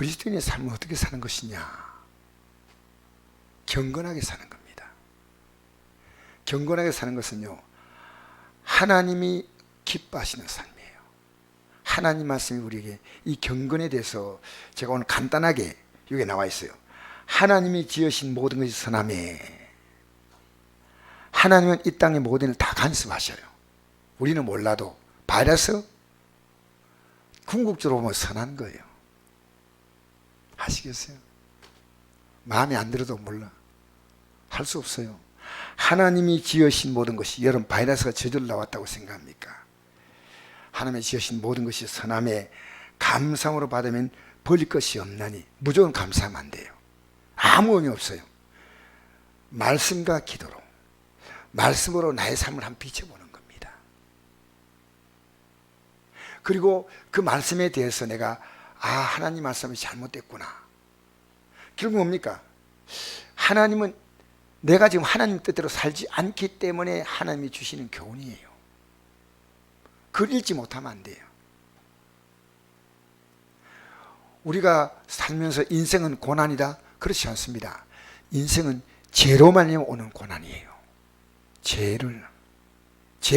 그리스도인의 삶은 어떻게 사는 것이냐? 경건하게 사는 겁니다. 경건하게 사는 것은요, 하나님이 기뻐하시는 삶이에요. 하나님 말씀이 우리에게 이 경건에 대해서 제가 오늘 간단하게 여기 나와 있어요. 하나님이 지으신 모든 것이 선하며 하나님은 이 땅의 모든 일을 다 간섭하셔요. 우리는 몰라도 바이러스 궁극적으로 보면 선한 거예요. 아시겠어요? 마음에 안 들어도 몰라. 할 수 없어요. 하나님이 지으신 모든 것이, 여러분 바이러스가 저절로 나왔다고 생각합니까? 하나님이 지으신 모든 것이 선함에 감사함으로 받으면 버릴 것이 없나니, 무조건 감사하면 안 돼요. 아무 의미 없어요. 말씀과 기도로, 말씀으로 나의 삶을 한번 비춰보는 겁니다. 그리고 그 말씀에 대해서 내가 하나님 말씀이 잘못됐구나. 결국 뭡니까? 하나님은 내가 지금 하나님 뜻대로 살지 않기 때문에 하나님이 주시는 교훈이에요. 그걸 읽지 못하면 안 돼요. 우리가 살면서 인생은 고난이다? 그렇지 않습니다. 인생은 죄로만 오는 고난이에요. 죄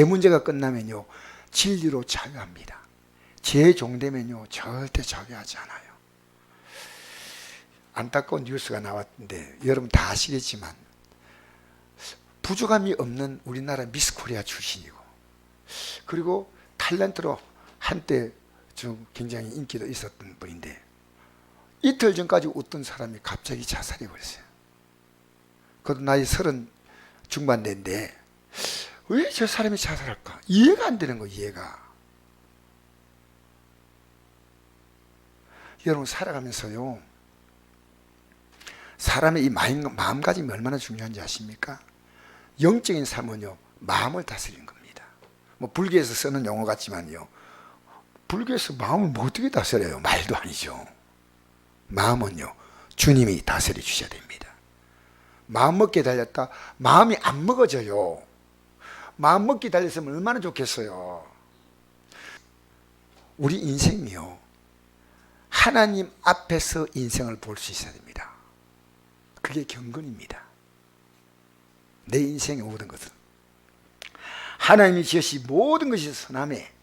문제가 끝나면요, 진리로 자유합니다. 죄에 종되면요, 절대 자유하지 않아요. 안타까운 뉴스가 나왔는데 여러분 다 아시겠지만, 부족함이 없는 우리나라 미스 코리아 출신이고, 그리고 탤런트로 한때 좀 굉장히 인기도 있었던 분인데, 이틀 전까지 웃던 사람이 갑자기 자살해 버렸어요. 그것도 나이 30 중반대인데 왜 저 사람이 자살할까? 이해가 안 되는 거예요. 이해가. 여러분 살아가면서요, 사람의 이 마음가짐이 얼마나 중요한지 아십니까? 영적인 삶은요, 마음을 다스리는 겁니다. 뭐 불교에서 쓰는 용어 같지만요, 불교에서 마음을 뭐 어떻게 다스려요? 말도 아니죠. 마음은요, 주님이 다스려 주셔야 됩니다. 마음 먹기에 달렸다? 마음이 안 먹어져요. 마음 먹기 달렸으면 얼마나 좋겠어요. 우리 인생이요, 하나님 앞에서 인생을 볼 수 있어야 됩니다. 그게 경건입니다. 내 인생의 모든 것은 하나님이 지으신 모든 것이 선함에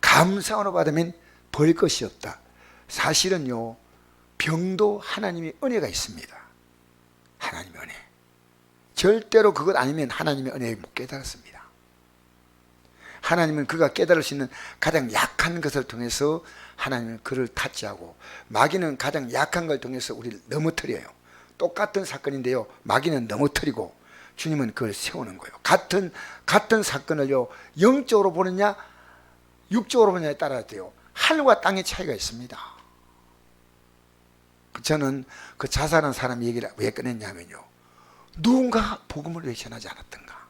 감사함으로 받으면 벌 것이 없다. 사실은요, 병도 하나님의 은혜가 있습니다. 하나님의 은혜. 절대로 그것 아니면 하나님의 은혜를 못 깨달았습니다. 하나님은 그가 깨달을 수 있는 가장 약한 것을 통해서 하나님은 그를 타치하고, 마귀는 가장 약한 걸 통해서 우리를 넘어뜨려요. 똑같은 사건인데요, 마귀는 넘어뜨리고 주님은 그걸 세우는 거예요. 같은 사건을요, 영적으로 보느냐 육적으로 보느냐에 따라 돼요. 하늘과 땅의 차이가 있습니다. 저는 그 자살한 사람 얘기를 왜 꺼냈냐면요, 누군가 복음을 왜 전하지 않았던가.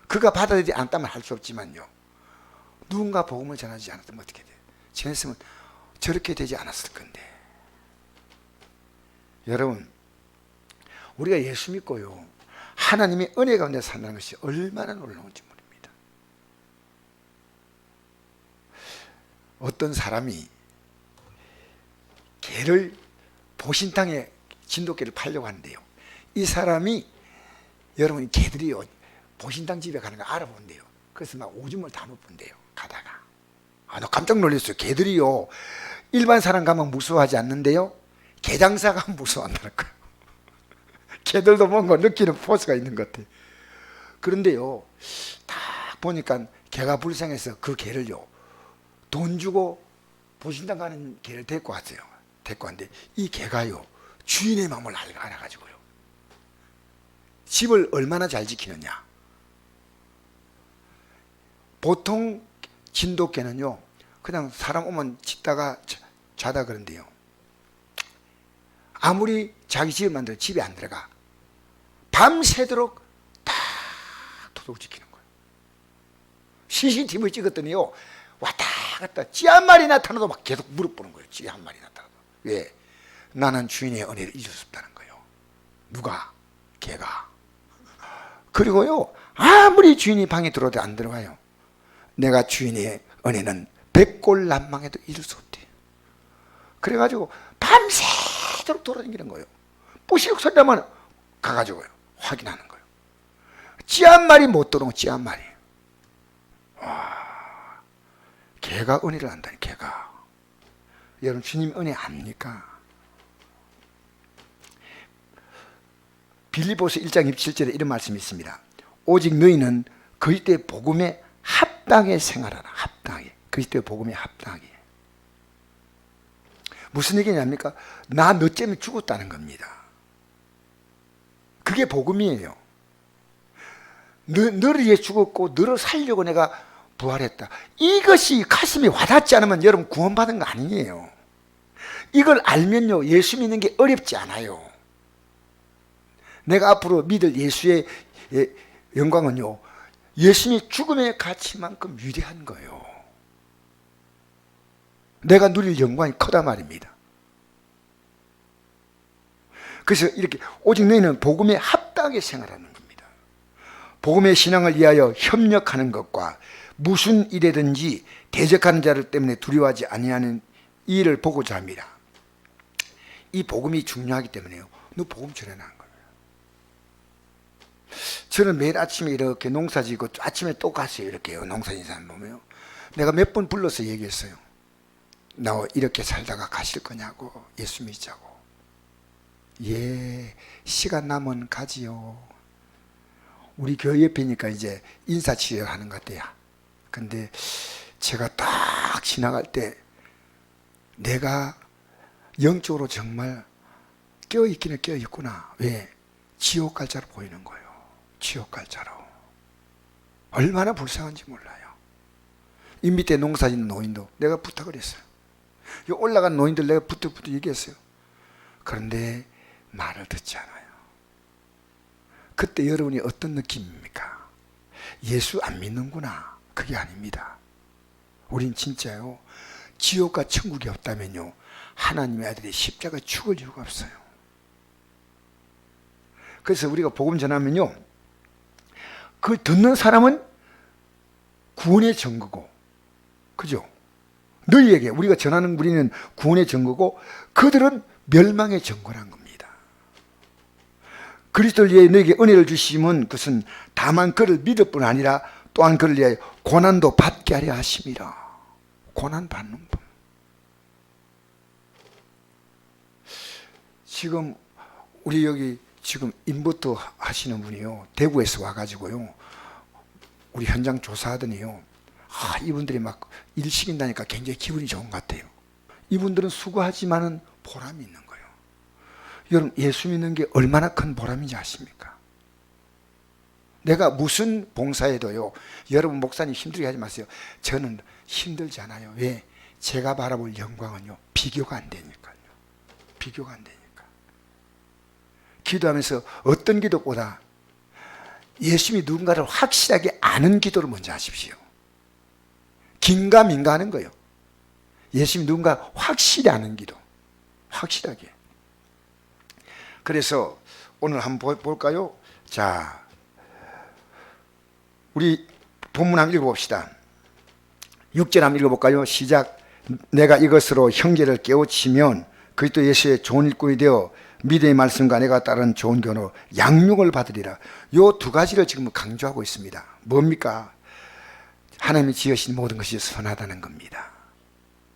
그가 받아들이지 않았다면 할 수 없지만요, 누군가 복음을 전하지 않았다면 어떻게 돼요? 전했으면 저렇게 되지 않았을 건데. 여러분, 우리가 예수 믿고요, 하나님의 은혜 가운데 산다는 것이 얼마나 놀라운지 모릅니다. 어떤 사람이 개를 보신탕에 진돗개를 팔려고 하는데요, 이 사람이, 여러분 개들이요 보신탕 집에 가는 거 알아본대요. 그래서 막 오줌을 다 묻본대요. 가다가 나 깜짝 놀랐어요. 개들이요 일반 사람 가면 무서워하지 않는데요, 개장사가 무서워한다는 거예요. 개들도 뭔가 느끼는 포스가 있는 것 같아요. 그런데요, 딱 보니까 개가 불쌍해서 그 개를요 돈 주고 보신탕 가는 개를 데리고 왔어요. 데리고 왔는데 이 개가요 주인의 마음을 알아가지고요, 집을 얼마나 잘 지키느냐. 보통 진돗개는요 그냥 사람 오면 짖다가 자다 그런데요, 아무리 자기 집을 만들어 집에 안 들어가. 밤새도록 딱 도둑 지키는 거예요. CCTV 찍었더니요, 왔다 갔다 쥐 한 마리 나타나도 막 계속 물어보는 거예요. 쥐 한 마리 나타나도. 왜? 나는 주인의 은혜를 잊을 수 없다는 거예요. 누가? 개가. 그리고요, 아무리 주인이 방에 들어도 안 들어가요. 내가 주인의 은혜는 백골난방에도 잊을 수 없대요. 그래가지고 밤새도록 돌아다니는 거예요. 뿌시룩 소리 나면 가가지고 확인하는 거예요. 쥐 한 마리 못 들어온 쥐 한 마리. 와, 개가 은혜를 안다니, 개가. 여러분, 주님 은혜 압니까? 빌립보서 1장 27절에 이런 말씀이 있습니다. 오직 너희는 그리스도의 복음에 합당하게 생활하라. 합당하게. 그리스도의 복음에 합당하게. 무슨 얘기냐입니까? 나 너 때문에 죽었다는 겁니다. 그게 복음이에요. 너를 위해 죽었고 너를 살려고 내가 부활했다. 이것이 가슴에 와닿지 않으면 여러분 구원받은 거 아니에요. 이걸 알면요, 예수 믿는 게 어렵지 않아요. 내가 앞으로 믿을 예수의 영광은요, 예수님의 죽음의 가치만큼 위대한 거예요. 내가 누릴 영광이 크다 말입니다. 그래서 이렇게 오직 너희는 복음에 합당하게 생활하는 겁니다. 복음의 신앙을 위하여 협력하는 것과 무슨 일에든지 대적하는 자들 때문에 두려워하지 아니하는 이 일을 보고자 합니다. 이 복음이 중요하기 때문에요. 너 복음 전해나는 거예요. 저는 매일 아침에 이렇게 농사 지고 아침에 또 갔어요. 이렇게요. 농사 짓는 사람 보면요. 내가 몇 번 불러서 얘기했어요. 나 이렇게 살다가 가실 거냐고. 예수 믿자고. 예, 시간 나면 가지요. 우리 교회 옆이니까 이제 인사치레를 하는 것 같아요. 근데 제가 딱 지나갈 때 내가 영적으로 정말 껴있기는 껴있구나. 왜? 지옥 갈 자로 보이는 거예요. 지옥 갈 자로. 얼마나 불쌍한지 몰라요. 이 밑에 농사 짓는 노인도 내가 부탁을 했어요. 이 올라간 노인들 내가 부탁 얘기했어요. 그런데 말을 듣지 않아요. 그때 여러분이 어떤 느낌입니까? 예수 안 믿는구나. 그게 아닙니다. 우린 진짜요, 지옥과 천국이 없다면요, 하나님의 아들이 십자가에 죽을 이유가 없어요. 그래서 우리가 복음 전하면요, 그걸 듣는 사람은 구원의 증거고, 그죠? 너희에게 우리가 전하는 우리는 구원의 증거고, 그들은 멸망의 증거란 겁니다. 그리스도를 위해 너에게 은혜를 주심은 그것은 다만 그를 믿을 뿐 아니라 또한 그를 위해 고난도 받게 하려 하심이라. 고난 받는 분. 지금 우리 여기 지금 인버터 하시는 분이요, 대구에서 와가지고요, 우리 현장 조사하더니요, 이분들이 막 일 시킨다니까 굉장히 기분이 좋은 것 같아요. 이분들은 수고하지만은 보람이 있는 거예요. 여러분, 예수 믿는 게 얼마나 큰 보람인지 아십니까? 내가 무슨 봉사해도요, 여러분 목사님 힘들게 하지 마세요. 저는 힘들지 않아요. 왜? 제가 바라볼 영광은요, 비교가 안 되니까요. 비교가 안 되니까. 기도하면서 어떤 기도보다 예수님이 누군가를 확실하게 아는 기도를 먼저 하십시오. 긴가민가 하는 거예요. 예수님이 누군가 확실히 아는 기도. 확실하게. 그래서 오늘 한번 볼까요? 자, 우리 본문 한번 읽어봅시다. 6절 한번 읽어볼까요? 시작. 내가 이것으로 형제를 깨우치면 그리스도 예수의 좋은 일꾼이 되어 믿음의 말씀과 내가 따른 좋은 교훈으로 양육을 받으리라. 요 두 가지를 지금 강조하고 있습니다. 뭡니까? 하나님이 지으신 모든 것이 선하다는 겁니다.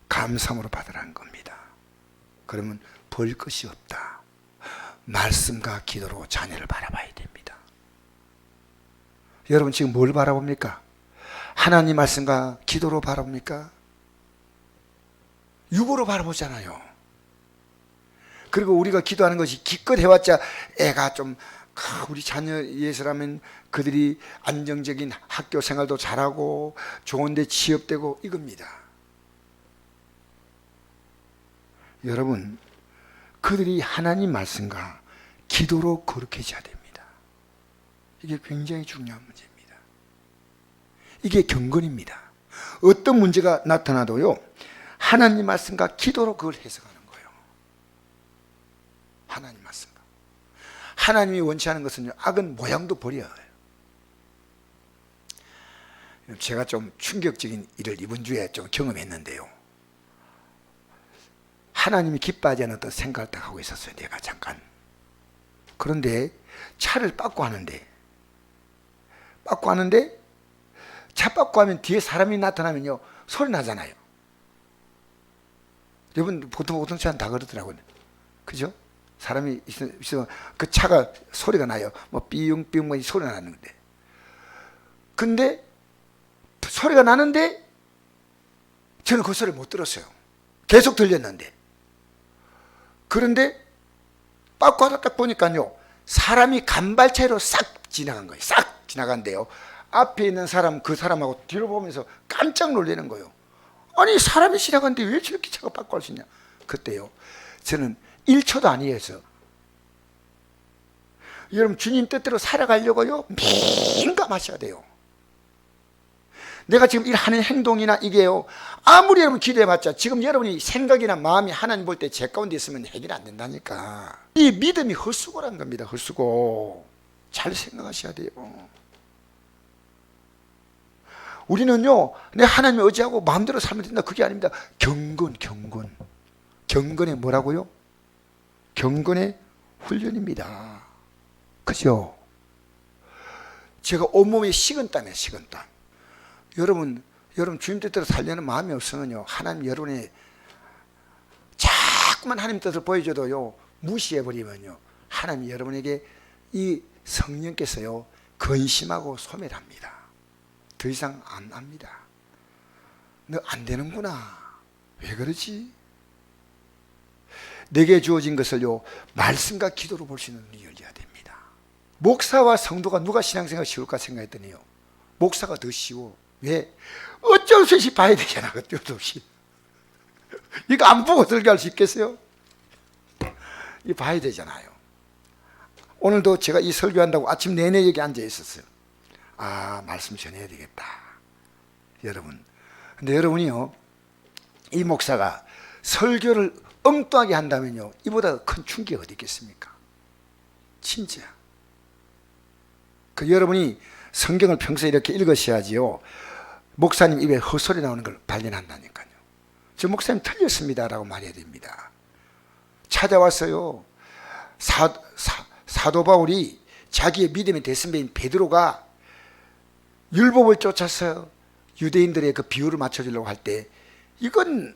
감사함으로 받으라는 겁니다. 그러면 벌 것이 없다. 말씀과 기도로 자녀를 바라봐야 됩니다. 여러분 지금 뭘 바라봅니까? 하나님 말씀과 기도로 바라봅니까? 육으로 바라보잖아요. 그리고 우리가 기도하는 것이 기껏 해왔자 애가 좀, 우리 자녀 위해서라면 그들이 안정적인 학교 생활도 잘하고 좋은 데 취업되고 이겁니다. 여러분, 그들이 하나님 말씀과 기도로 거룩해져야 됩니다. 이게 굉장히 중요한 문제입니다. 이게 경건입니다. 어떤 문제가 나타나도요, 하나님 말씀과 기도로 그걸 해석하는 거예요. 하나님 말씀과. 하나님이 원치 않은 것은요, 악은 모양도 버려요. 제가 좀 충격적인 일을 이번 주에 좀 경험했는데요, 하나님이 기뻐하지 않는 어떤 생각을 딱 하고 있었어요. 내가 잠깐. 그런데 차를 빠꾸 하는데 차 빠꾸 하면 뒤에 사람이 나타나면요 소리 나잖아요. 여러분 보통 차는 다 그러더라고요. 그죠? 사람이 있으면 그 차가 소리가 나요. 뭐 삐용삐용 뭐 소리가 나는데. 근데 소리가 나는데 저는 그 소리를 못 들었어요. 계속 들렸는데. 그런데 빠꾸하다 딱 보니까요 사람이 간발차이로 싹 지나간 거예요. 싹 지나간대요. 앞에 있는 사람 그 사람하고 뒤로 보면서 깜짝 놀라는 거예요. 아니 사람이 지나갔는데 왜 저렇게 차가 빠꾸할 수 있냐. 그때요 저는 1초도 아니었어요. 여러분 주님 뜻대로 살아가려고요 민감하셔야 돼요. 내가 지금 이 하는 행동이나 이게요 아무리 여러분 기도해봤자 지금 여러분이 생각이나 마음이 하나님 볼 때 제 가운데 있으면 해결 안 된다니까. 이 믿음이 헛수고란 겁니다. 헛수고. 잘 생각하셔야 돼요. 우리는요 내 하나님을 의지하고 마음대로 살면 된다 그게 아닙니다. 경건의 뭐라고요? 경건의 훈련입니다. 그죠? 제가 온몸에 식은땀이에요. 식은땀. 여러분 주님 뜻대로 살려는 마음이 없으면요 하나님 여러분이 자꾸만 하나님 뜻을 보여줘도요 무시해버리면요 하나님 여러분에게 이 성령께서요 근심하고 소멸합니다. 더 이상 안 합니다. 너 안 되는구나. 왜 그러지? 내게 주어진 것을요 말씀과 기도로 볼 수 있는 눈이 열려야 됩니다. 목사와 성도가 누가 신앙생활 쉬울까 생각했더니요 목사가 더 쉬워. 왜? 어쩔 수 없이 봐야 되잖아. 어쩔 수 없이. 이거 안 보고 설교할 수 있겠어요? 이거 봐야 되잖아요. 오늘도 제가 이 설교한다고 아침 내내 여기 앉아 있었어요. 아 말씀 전해야 되겠다. 여러분 근데 여러분이요 이 목사가 설교를 엉뚱하게 한다면요 이보다 큰 충격이 어디 있겠습니까? 진짜 그 여러분이 성경을 평소에 이렇게 읽으셔야지요 목사님 입에 헛소리 나오는 걸 발견한다니까요. 저 목사님 틀렸습니다 라고 말해야 됩니다. 찾아왔어요. 사도 바울이 자기의 믿음의 대선배인 베드로가 율법을 쫓아서 유대인들의 그 비율을 맞춰주려고 할 때 이건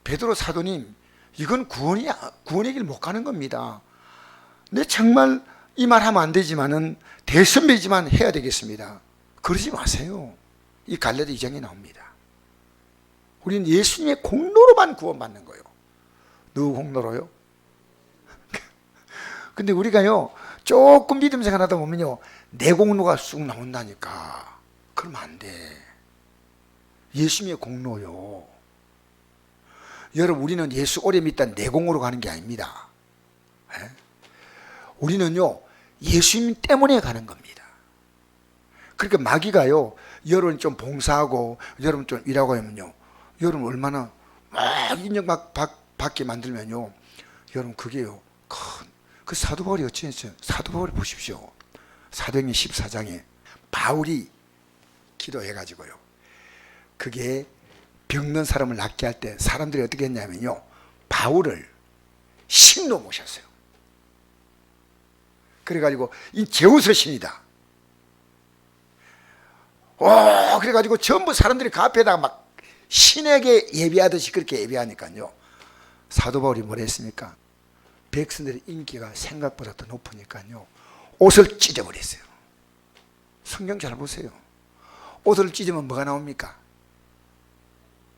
베드로 사도님 이건 구원의 길 못 가는 겁니다. 네 정말 이 말 하면 안 되지만은 대선배지만 해야 되겠습니다. 그러지 마세요. 이 갈라디 2장에 나옵니다. 우리는 예수님의 공로로만 구원받는 거예요. 누구 공로로요? 근데 우리가요 조금 믿음 생활하다 보면요 내 공로가 쑥 나온다니까. 그러면 안 돼. 예수님의 공로요. 여러분 우리는 예수 오래 믿다 내 공으로 가는 게 아닙니다. 우리는요 예수님 때문에 가는 겁니다. 그러니까 마귀가요 여러분 좀 봉사하고 여러분 좀 일하고 하면요 여러분 얼마나 막 인정 받게 만들면요 여러분 그게요 그 사도 바울이 어찌 했어요? 사도 바울이 보십시오. 사도행전 14장에 바울이 기도해가지고요 그게 병든 사람을 낫게 할 때 사람들이 어떻게 했냐면요 바울을 신로 모셨어요. 그래가지고 이 제우스 신이다. 그래가지고 전부 사람들이 그 앞에다가 막 신에게 예배하듯이 그렇게 예배하니까요 사도 바울이 뭐라 했습니까? 백성들의 인기가 생각보다 더 높으니까요 옷을 찢어버렸어요. 성경 잘 보세요. 옷을 찢으면 뭐가 나옵니까?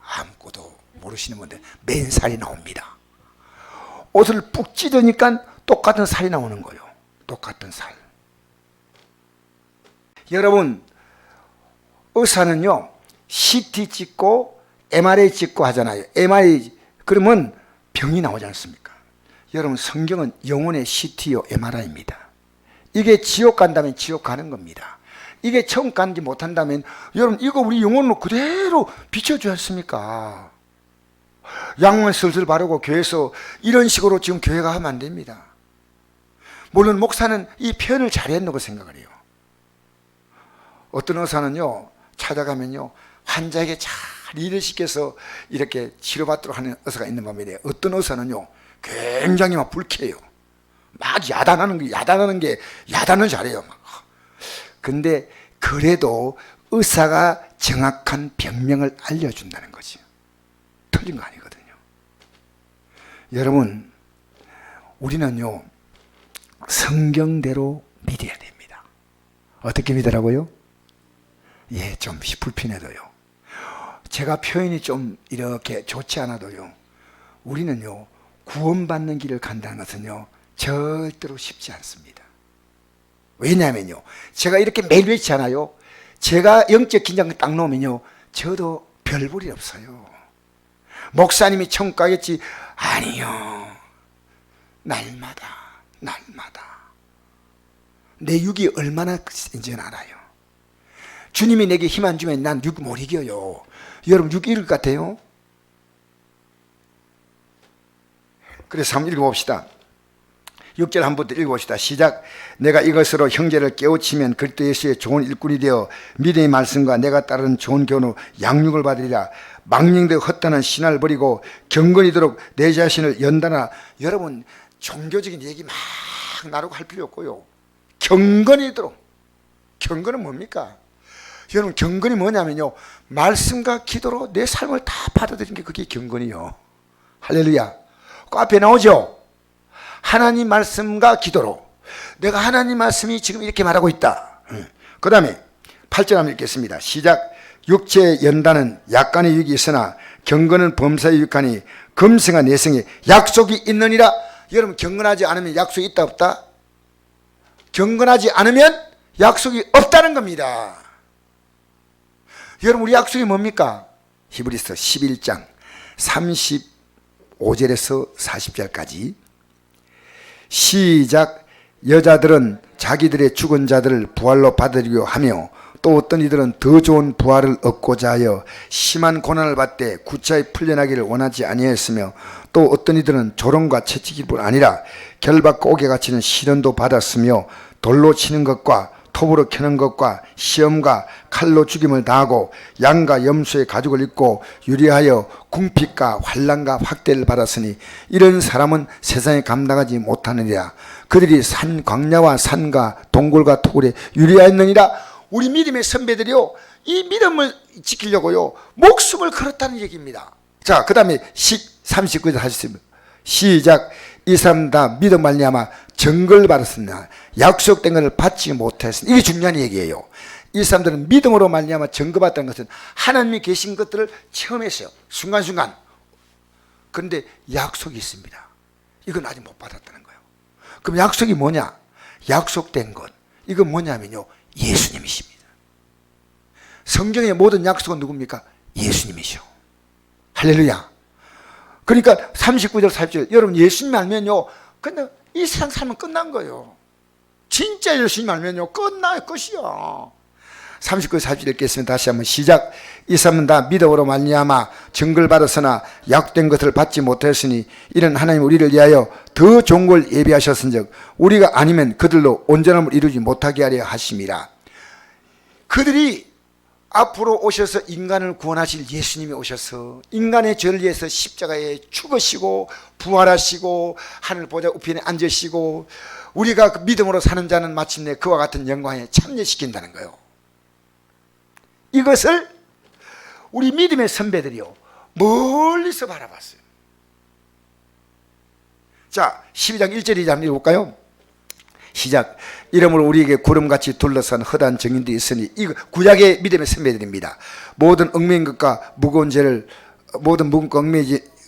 아무것도 모르시는 분들 맨살이 나옵니다. 옷을 푹 찢으니까 똑같은 살이 나오는 거예요. 똑같은 살. 여러분 의사는요 CT 찍고 MRI 찍고 하잖아요. MRI 그러면 병이 나오지 않습니까? 여러분 성경은 영혼의 CT요 MRI입니다. 이게 지옥 간다면 지옥 가는 겁니다. 이게 천국 가는지 못한다면 여러분 이거 우리 영혼으로 그대로 비춰주지 않습니까? 양말 슬슬 바르고 교회에서 이런 식으로 지금 교회가 하면 안 됩니다. 물론 목사는 이 표현을 잘했다고 생각을 해요. 어떤 의사는요 찾아가면요 환자에게 잘 리더십께서 이렇게 치료받도록 하는 의사가 있는 반면에 어떤 의사는요 굉장히 막 불쾌해요. 막 야단은 잘해요. 막. 근데 그래도 의사가 정확한 병명을 알려준다는 거지. 틀린 거 아니거든요. 여러분, 우리는요 성경대로 믿어야 됩니다. 어떻게 믿으라고요? 예, 좀 불편해도요. 제가 표현이 좀 이렇게 좋지 않아도요, 우리는요 구원받는 길을 간다는 것은요 절대로 쉽지 않습니다. 왜냐하면요 제가 이렇게 매일 외치 않아요. 제가 영적 긴장을 딱 놓으면요 저도 별 볼일 없어요. 목사님이 천국 가겠지? 아니요. 날마다 내 육이 얼마나 센지는 알아요. 주님이 내게 힘 안 주면 난 육 못 이겨요. 여러분 육 이길 것 같아요? 그래서 한번 읽어봅시다. 6절 한번 읽어봅시다. 시작. 내가 이것으로 형제를 깨우치면 그리스도 예수의 좋은 일꾼이 되어 믿음의 말씀과 내가 따르는 좋은 교훈으로 양육을 받으리라. 망령되고 헛다는 신화를 버리고 경건이도록 내 자신을 연단하라. 여러분 종교적인 얘기 막 나누고 할 필요 없고요, 경건이도록. 경건은 뭡니까? 여러분 경건이 뭐냐면요 말씀과 기도로 내 삶을 다 받아들이는 게 그게 경건이요. 할렐루야. 그 앞에 나오죠. 하나님 말씀과 기도로. 내가 하나님 말씀이 지금 이렇게 말하고 있다. 그 다음에 8절 한번 읽겠습니다. 시작. 육체의 연단은 약간의 유익이 있으나 경건은 범사의 유익하니 금생과 내생에 약속이 있느니라. 여러분 경건하지 않으면 약속이 있다 없다? 경건하지 않으면 약속이 없다는 겁니다. 여러분 우리 약속이 뭡니까? 히브리서 11장 35절에서 40절까지 시작. 여자들은 자기들의 죽은 자들을 부활로 받으려고 하며 또 어떤 이들은 더 좋은 부활을 얻고자 하여 심한 고난을 받되 구차히 풀려나기를 원하지 아니하였으며 또 어떤 이들은 조롱과 채찍이뿐 아니라 결박과 옥에 갇히는 시련도 받았으며 돌로 치는 것과 톱으로 캐는 것과 시험과 칼로 죽임을 당하고 양과 염소의 가죽을 입고 유리하여 궁핍과 환난과 학대를 받았으니 이런 사람은 세상에 감당하지 못하느니라. 그들이 산 광야와 산과 동굴과 토굴에 유리하였느니라. 우리 믿음의 선배들이요 이 믿음을 지키려고요 목숨을 걸었다는 얘기입니다. 자, 그 다음에 39절 하셨습니다. 시작. 이 사람 다 믿음 말미암아 증거를 받았으나 약속된 것을 받지 못했으니. 이게 중요한 얘기예요. 이 사람들은 믿음으로 말미암아 증거받았다는 것은 하나님이 계신 것들을 체험했어요, 순간순간. 그런데 약속이 있습니다. 이건 아직 못 받았다는 거예요. 그럼 약속이 뭐냐? 약속된 것, 이건 뭐냐면요 예수님이십니다. 성경의 모든 약속은 누굽니까? 예수님이셔. 할렐루야. 그러니까 39절 40절 여러분 예수님 알면요 근데 이 세상 살면 끝난 거예요. 진짜 예수님 알면요 끝이야. 39절 40절 읽겠습니다. 다시 한번 시작. 이 사람은 다 믿음으로 말미암아 증거를 받았으나 약된 것을 받지 못했으니 이는 하나님 우리를 위하여 더 좋은 걸 예비하셨은즉 우리가 아니면 그들로 온전함을 이루지 못하게 하려 하심이라. 그들이 앞으로 오셔서 인간을 구원하실 예수님이 오셔서 인간의 죄를 위해서 십자가에 죽으시고 부활하시고 하늘 보좌 우편에 앉으시고 우리가 그 믿음으로 사는 자는 마침내 그와 같은 영광에 참여시킨다는 거예요. 이것을 우리 믿음의 선배들이요 멀리서 바라봤어요. 자, 12장 1절 2절 한번 읽어볼까요? 시작. 이러므로 우리에게 구름같이 둘러싼 허다한 증인들이 있으니 이거 구약의 믿음의 선배들입니다. 모든 얽매인 것과 무거운 죄를 모든 무거운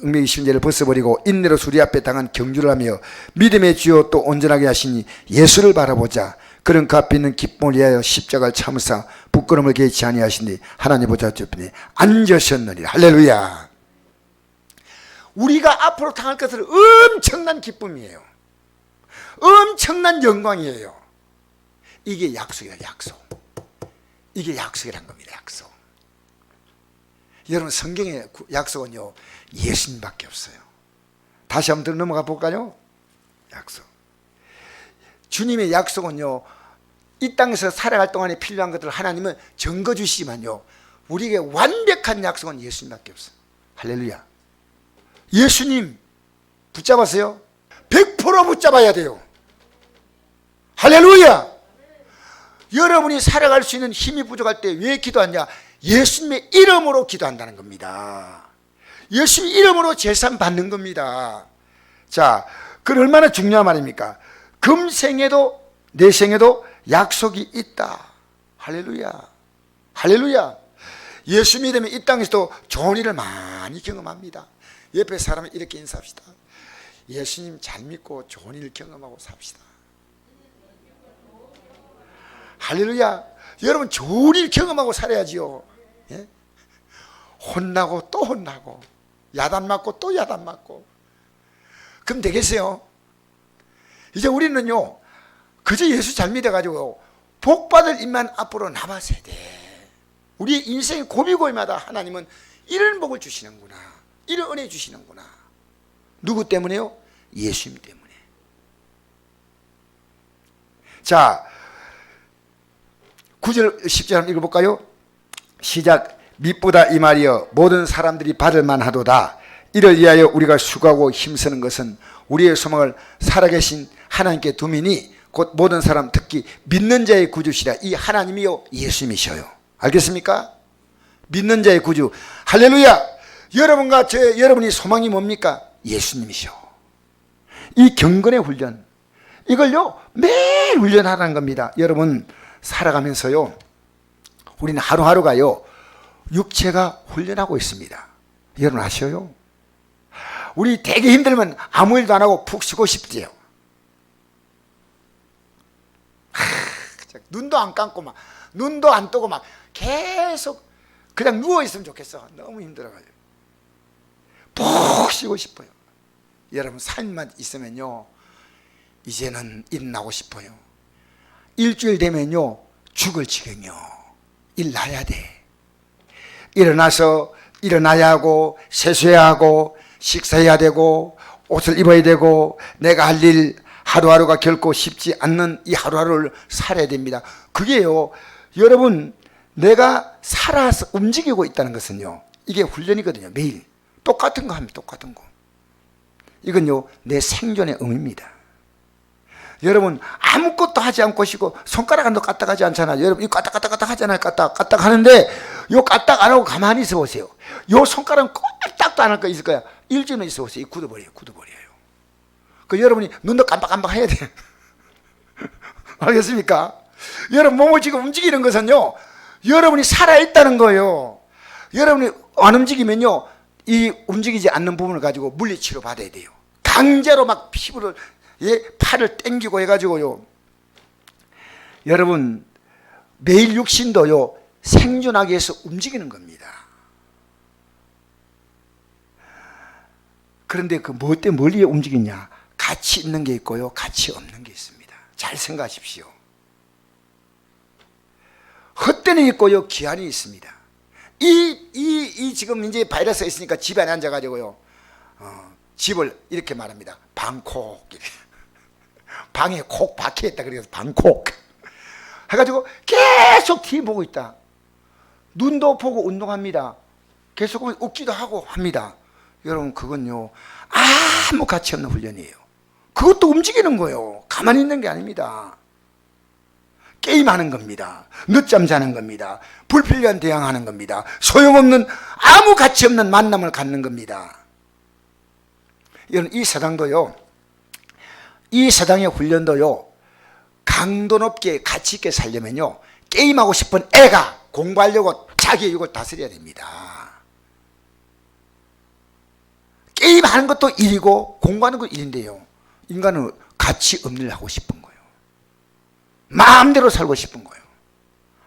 얽매이신 죄를 벗어버리고 인내로 우리 앞에 당한 경주를 하며 믿음의 주요 또 온전하게 하시니 예수를 바라보자. 그런 그 앞에 있는 기쁨을 위하여 십자가를 참으사 부끄러움을 개의치 아니하시니 하나님 보좌 옆에 앉으셨느니라. 할렐루야. 우리가 앞으로 당할 것은 엄청난 기쁨이에요. 엄청난 영광이에요. 이게 약속이다. 약속. 이게 약속이란 겁니다. 약속. 여러분 성경의 약속은요 예수님밖에 없어요. 다시 한번 넘어가 볼까요? 약속. 주님의 약속은요 이 땅에서 살아갈 동안에 필요한 것들을 하나님은 증거 주시지만요 우리에게 완벽한 약속은 예수님밖에 없어. 할렐루야. 예수님 붙잡았어요? 100% 붙잡아야 돼요. 할렐루야. 여러분이 살아갈 수 있는 힘이 부족할 때 왜 기도하냐? 예수님의 이름으로 기도한다는 겁니다. 예수님 이름으로 제산 받는 겁니다. 자, 그건 얼마나 중요한 말입니까? 금생에도 내생에도 약속이 있다. 할렐루야. 할렐루야. 예수 믿으면 이 땅에서도 좋은 일을 많이 경험합니다. 옆에 사람을 이렇게 인사합시다. 예수님 잘 믿고 좋은 일 경험하고 삽시다. 할렐루야. 여러분 좋은 일 경험하고 살아야지요. 예? 혼나고 또 혼나고 야단 맞고 또 야단 맞고 그럼 되겠어요? 이제 우리는요 그저 예수 잘 믿어가지고 복받을 일만 앞으로 남았어야 돼. 우리 인생의 고비고비마다 하나님은 이런 복을 주시는구나, 이런 은혜 주시는구나. 누구 때문에요? 예수님 때문에. 자, 9절 10절 한번 읽어볼까요? 시작. 미쁘다 이 말이여 모든 사람들이 받을 만하도다. 이를 위하여 우리가 수고하고 힘쓰는 것은 우리의 소망을 살아계신 하나님께 두미니 곧 모든 사람 특히 믿는 자의 구주시라. 이 하나님이요 예수님이셔요. 알겠습니까? 믿는 자의 구주. 할렐루야. 여러분과 여러분이 소망이 뭡니까? 예수님이셔. 이 경건의 훈련 이걸요 매일 훈련하라는 겁니다. 여러분 살아가면서요 우리는 하루하루가요 육체가 훈련하고 있습니다. 여러분 아셔요? 우리 되게 힘들면 아무 일도 안 하고 푹 쉬고 싶지요. 눈도 안 감고 막 눈도 안 뜨고 막 계속 그냥 누워 있으면 좋겠어. 너무 힘들어가지고 푹 쉬고 싶어요. 여러분 삶만 있으면요 이제는 일어나고 싶어요. 일주일 되면요 죽을 지경이요. 일나야 돼. 일어나서 일어나야 하고 세수해야 하고 식사해야 되고 옷을 입어야 되고 내가 할 일 하루하루가 결코 쉽지 않는 이 하루하루를 살아야 됩니다. 그게요 여러분 내가 살아서 움직이고 있다는 것은요 이게 훈련이거든요. 매일 똑같은 거 하면 똑같은 거. 이건요 내 생존의 의미입니다. 여러분 아무것도 하지 않고 쉬고 손가락 안도 까딱 하지 않잖아요. 여러분 이거 까딱 하잖아요. 까딱 하는데 요 까딱 안 하고 가만히 있어 보세요. 요 손가락은 까딱도 안 할 거 있을 거야. 일주일은 있어 보세요. 굳어버려요. 그 여러분이 눈도 깜빡깜빡 해야 돼. 알겠습니까? 여러분 몸을 지금 움직이는 것은요 여러분이 살아있다는 거예요. 여러분이 안 움직이면요 이 움직이지 않는 부분을 가지고 물리치료 받아야 돼요. 강제로 막 피부를 팔을 당기고 해가지고요. 여러분 매일 육신도요 생존하기 위해서 움직이는 겁니다. 그런데 그 뭐 때문에 멀리 움직이냐? 가치 있는 게 있고요 가치 없는 게 있습니다. 잘 생각하십시오. 헛되는 있고요 기한이 있습니다. 이 지금 이제 바이러스가 있으니까 집에 안 앉아가지고요 집을 이렇게 말합니다. 방콕 방에 콕 박혀있다 그래서 방콕 해가지고 계속 TV 보고 있다. 눈도 보고 운동합니다. 계속 웃기도 하고 합니다. 여러분 그건요 아무 가치 없는 훈련이에요. 그것도 움직이는 거예요. 가만히 있는 게 아닙니다. 게임하는 겁니다. 늦잠 자는 겁니다. 불필요한 대항하는 겁니다. 소용없는 아무 가치 없는 만남을 갖는 겁니다. 여러분 이 세상도요 이 세상의 훈련도요 강도 높게 가치 있게 살려면요 게임하고 싶은 애가 공부하려고 자기의 육을 다스려야 됩니다. 게임하는 것도 일이고 공부하는 것도 일인데요 인간은 가치 없는 일을 하고 싶은 거예요. 마음대로 살고 싶은 거예요.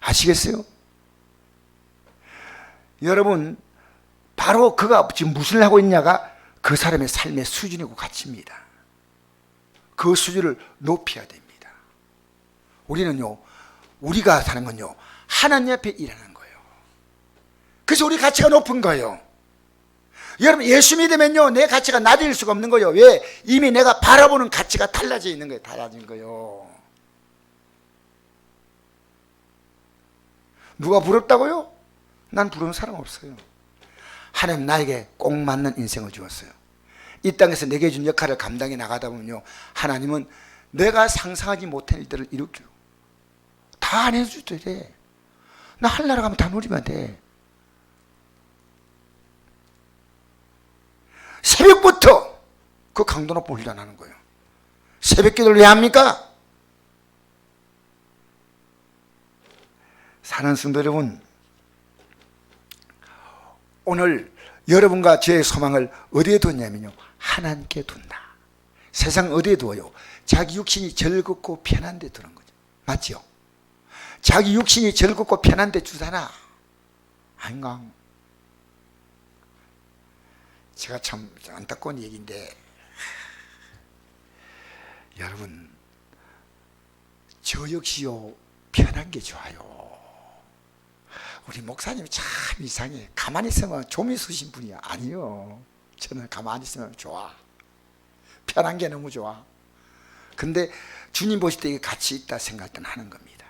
아시겠어요? 여러분 바로 그가 지금 무슨 일 하고 있냐가 그 사람의 삶의 수준이고 가치입니다. 그 수준을 높여야 됩니다. 우리는요 우리가 사는 건요 하나님 앞에 일하는 거예요. 그래서 우리 가치가 높은 거예요. 여러분 예수 믿으면요 내 가치가 낮을 수가 없는 거예요. 왜? 이미 내가 바라보는 가치가 달라져 있는 거예요. 달라진 거예요. 누가 부럽다고요? 난 부러운 사람 없어요. 하나님 나에게 꼭 맞는 인생을 주었어요. 이 땅에서 내게 준 역할을 감당해 나가다 보면요, 하나님은 내가 상상하지 못한 일들을 일으켜 다 안 해줘도 돼. 나 하늘나라 가면 다 누리면 돼. 새벽부터 그 강도 높은 훈련하는 거예요. 새벽 기도를 왜 합니까? 사랑하는 성도 여러분, 오늘 여러분과 저의 소망을 어디에 뒀냐면요, 하나님께 둔다. 세상 어디에 두어요? 자기 육신이 즐겁고 편한 데 두는 거죠. 맞죠? 자기 육신이 즐겁고 편한 데 주잖아. 아닌가? 제가 참 안타까운 얘기인데, 여러분, 저 역시요, 편한 게 좋아요. 우리 목사님이 참 이상해. 가만히 있으면 좀이 쑤신 분이야. 아니요, 저는 가만히 있으면 좋아. 편한 게 너무 좋아. 근데 주님 보실 때 이게 가치 있다 생각할 때는 하는 겁니다.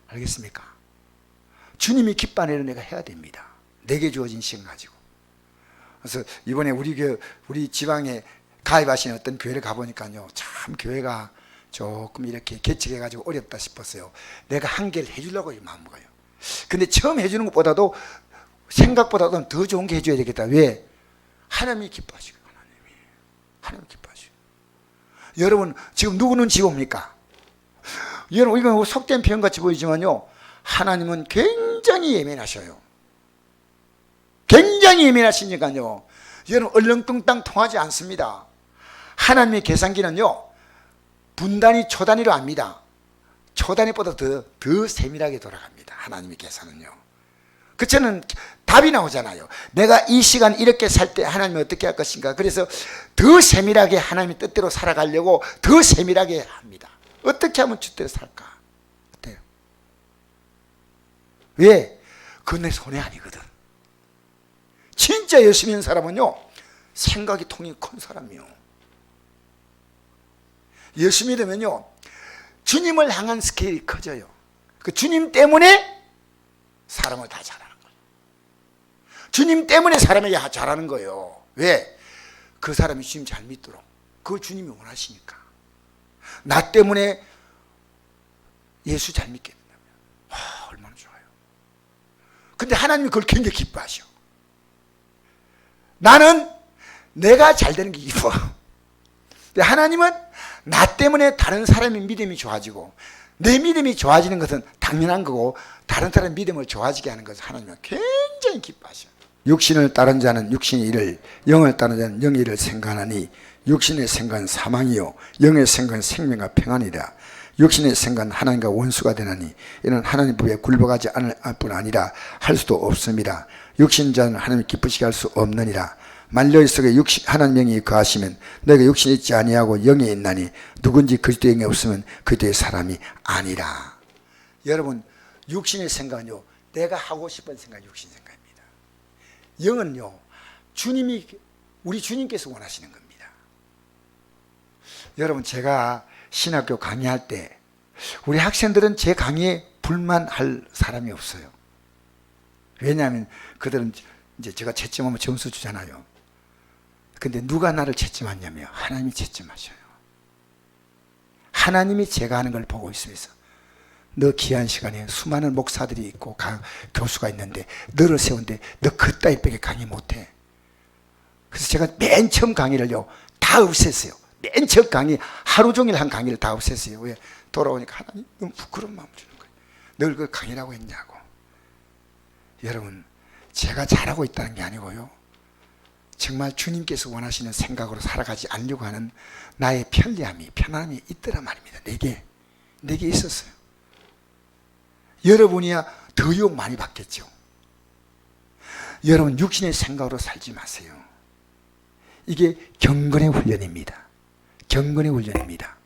알겠습니까? 주님이 기뻐하는 일을 내가 해야 됩니다. 내게 주어진 시간 가지고. 그래서 이번에 우리 지방에 가입하신 어떤 교회를 가보니까요, 참 교회가 조금 이렇게 개척해가지고 어렵다 싶었어요. 내가 한 개를 해주려고 마음 먹어요. 근데 처음 해주는 것보다도 생각보다도 더 좋은 게 해줘야 되겠다. 왜? 하나님이 기뻐하시고, 하나님이 기뻐하시고. 여러분, 지금 누구 눈치 봅니까? 여러분, 이건 속된 표현같이 보이지만요, 하나님은 굉장히 예민하셔요. 굉장히 예민하시니까요, 여러분 얼렁뚱땅 통하지 않습니다. 하나님의 계산기는요, 분단위 초단위로 압니다. 초단위보다 더 세밀하게 돌아갑니다. 하나님의 계산은요. 그 저는 답이 나오잖아요. 내가 이 시간 이렇게 살 때 하나님이 어떻게 할 것인가. 그래서 더 세밀하게 하나님의 뜻대로 살아가려고 더 세밀하게 합니다. 어떻게 하면 주대로 살까? 어때요? 왜? 그건 내 손에 아니거든. 진짜 열심히 하는 사람은요, 생각이 통이 큰 사람이요. 열심히 되면요, 주님을 향한 스케일이 커져요. 그 주님 때문에 사람을 다 잘하는 거예요. 주님 때문에 사람에게 잘하는 거예요. 왜? 그 사람이 주님 잘 믿도록. 그걸 주님이 원하시니까. 나 때문에 예수 잘 믿게 된다면, 얼마나 좋아요. 근데 하나님이 그걸 굉장히 기뻐하셔. 나는 내가 잘 되는 게 기뻐. 근데 하나님은 나 때문에 다른 사람의 믿음이 좋아지고, 내 믿음이 좋아지는 것은 당연한 거고, 다른 사람의 믿음을 좋아지게 하는 것을 하나님은 굉장히 기뻐하셔. 육신을 따른 자는 육신의 일을, 영을 따른 자는 영의 일을 생각하니, 육신의 생각은 사망이요 영의 생각은 생명과 평안이라. 육신의 생각은 하나님과 원수가 되나니 이는 하나님 법에 굴복하지 않을 뿐 아니라 할 수도 없습니다. 육신자는 하나님 기쁘시게 할 수 없느니라. 만일 속에 하나님 영이 거하시면 너희가 육신이 있지 아니하고 영이 있나니 누군지 그리스도 영이 없으면 그리스도의 사람이 아니라. 여러분, 육신의 생각은요, 내가 하고 싶은 생각이 육신 생각입니다. 영은요, 우리 주님께서 원하시는 겁니다. 여러분, 제가 신학교 강의할 때 우리 학생들은 제 강의에 불만할 사람이 없어요. 왜냐하면 그들은 이제 제가 채점하면 점수 주잖아요. 근데 누가 나를 채점하냐면 하나님이 채점하셔요. 하나님이 제가 하는 걸 보고 있으면서, 너 귀한 시간에 수많은 목사들이 있고 교수가 있는데 너를 세운데 너 그따위 빽에 강의 못해. 그래서 제가 맨 처음 강의를요 다 없앴어요. 맨 처음 강의, 하루 종일 한 강의를 다 없앴어요. 왜? 돌아오니까 하나님 너무 부끄러운 마음을 주는 거예요. 널 그걸 강의라고 했냐고. 여러분, 제가 잘하고 있다는 게 아니고요, 정말 주님께서 원하시는 생각으로 살아가지 않으려고 하는 나의 편안함이 있더란 말입니다. 내게 있었어요. 여러분이야 더 욕 많이 받겠죠. 여러분, 육신의 생각으로 살지 마세요. 이게 경건의 훈련입니다. 경건의 훈련입니다.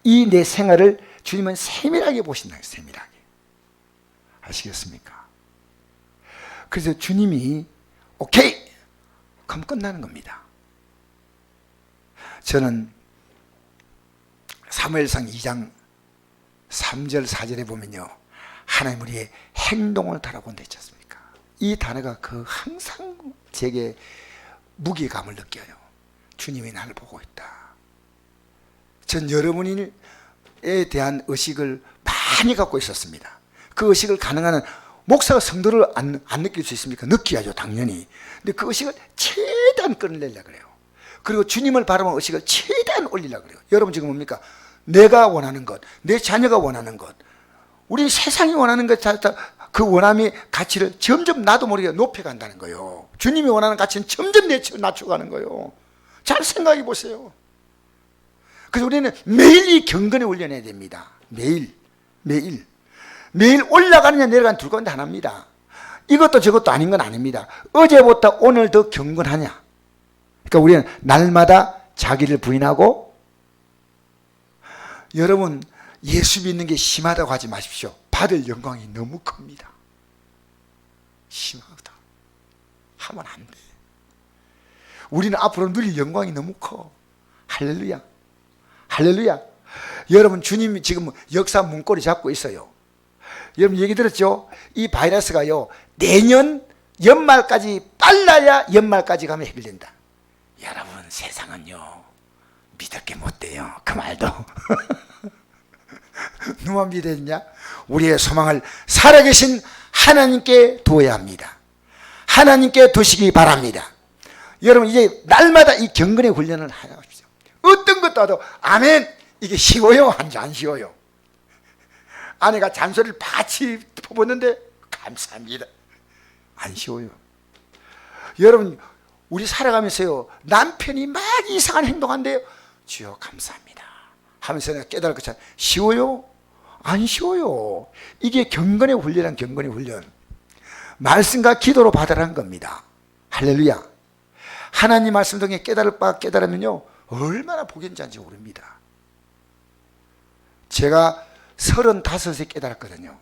이 내 생활을 주님은 세밀하게 보신다. 세밀하게. 아시겠습니까? 그래서 주님이 오케이! 그럼 끝나는 겁니다. 저는 사무엘상 2장 3절 4절에 보면요, 하나님 우리의 행동을 달아본다 했지 않습니까? 이 단어가 항상 제게 무게감을 느껴요. 주님이 나를 보고 있다. 전 여러분에 대한 의식을 많이 갖고 있었습니다. 그 의식을 가능한 한 목사가 성도를 안 느낄 수 있습니까? 느껴야죠, 당연히. 근데 그 의식을 최대한 끌어내려고 그래요. 그리고 주님을 바라보는 의식을 최대한 올리려고 그래요. 여러분 지금 뭡니까? 내가 원하는 것, 내 자녀가 원하는 것, 우리 세상이 원하는 것, 그 원함의 가치를 점점 나도 모르게 높여간다는 거예요. 주님이 원하는 가치는 점점 낮춰가는 거예요. 잘 생각해 보세요. 그래서 우리는 매일 이 경건에 올려내야 됩니다. 매일 올라가느냐 내려가는 둘 가운데 하나입니다. 이것도 저것도 아닌 건 아닙니다. 어제보다 오늘 더 경건하냐. 그러니까 우리는 날마다 자기를 부인하고, 여러분 예수 믿는 게 심하다고 하지 마십시오. 받을 영광이 너무 큽니다. 심하다 하면 안 돼. 우리는 앞으로 누릴 영광이 너무 커. 할렐루야, 할렐루야. 여러분 주님이 지금 역사 문고리 잡고 있어요. 여러분 얘기 들었죠? 이 바이러스가요 내년 연말까지, 빨라야 연말까지 가면 해결된다. 여러분 세상은요 믿을 게 못 돼요. 그 말도 누만 믿었냐? 우리의 소망을 살아계신 하나님께 두어야 합니다. 하나님께 두시기 바랍니다. 여러분 이제 날마다 이 경건의 훈련을 하십시오. 어떤 것도 하도 아멘, 이게 쉬워요? 안 쉬워요? 아내가 잔소리를 바치 퍼붓는데 감사합니다. 안 쉬워요. 여러분 우리 살아가면서요 남편이 막 이상한 행동한대요. 주여 감사합니다 하면서 내가 깨달을 것처럼 쉬워요? 안 쉬워요. 이게 경건의 훈련이란 경건의 훈련. 말씀과 기도로 받으라는 겁니다. 할렐루야. 하나님 말씀 등에 깨달으면요 얼마나 복이 잔지 모릅니다. 제가 35에 깨달았거든요.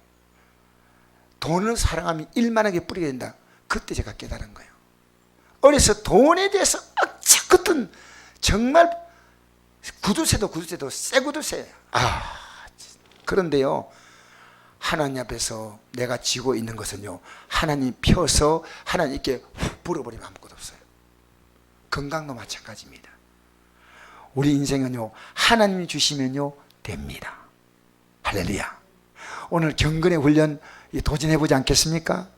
돈을 사랑하면 일만하게 뿌리게 된다. 그때 제가 깨달은 거예요. 어려서 돈에 대해서 악착같은, 정말 구두쇠도 새 구두쇠예요. 그런데요 하나님 앞에서 내가 지고 있는 것은요 하나님 펴서 하나님께 훅 불어버리면 아무것도 없어요. 건강도 마찬가지입니다. 우리 인생은요 하나님이 주시면요 됩니다. 할렐루야. 오늘 경건의 훈련 도전해보지 않겠습니까?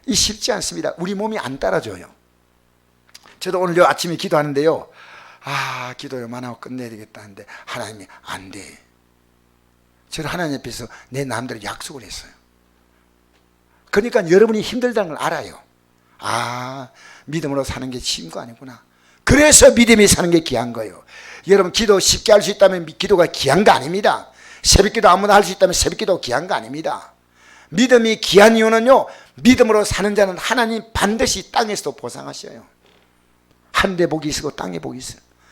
이 쉽지 않습니다. 우리 몸이 안 따라줘요. 저도 오늘 아침에 기도하는데요, 기도 요만하고 끝내야 되겠다 하는데 하나님이 안 돼. 저는 하나님 앞에서 내 마음대로 약속을 했어요. 그러니까 여러분이 힘들다는 걸 알아요. 믿음으로 사는 게 쉬운 거 아니구나. 그래서 믿음이 사는 게 귀한 거예요. 여러분 기도 쉽게 할 수 있다면 기도가 귀한 거 아닙니다. 새벽기도 아무나 할 수 있다면 새벽기도 귀한 거 아닙니다. 믿음이 귀한 이유는요 믿음으로 사는 자는 하나님 반드시 땅에서도 보상하셔요. 하늘에 복이 있고 땅에 복이 있어요.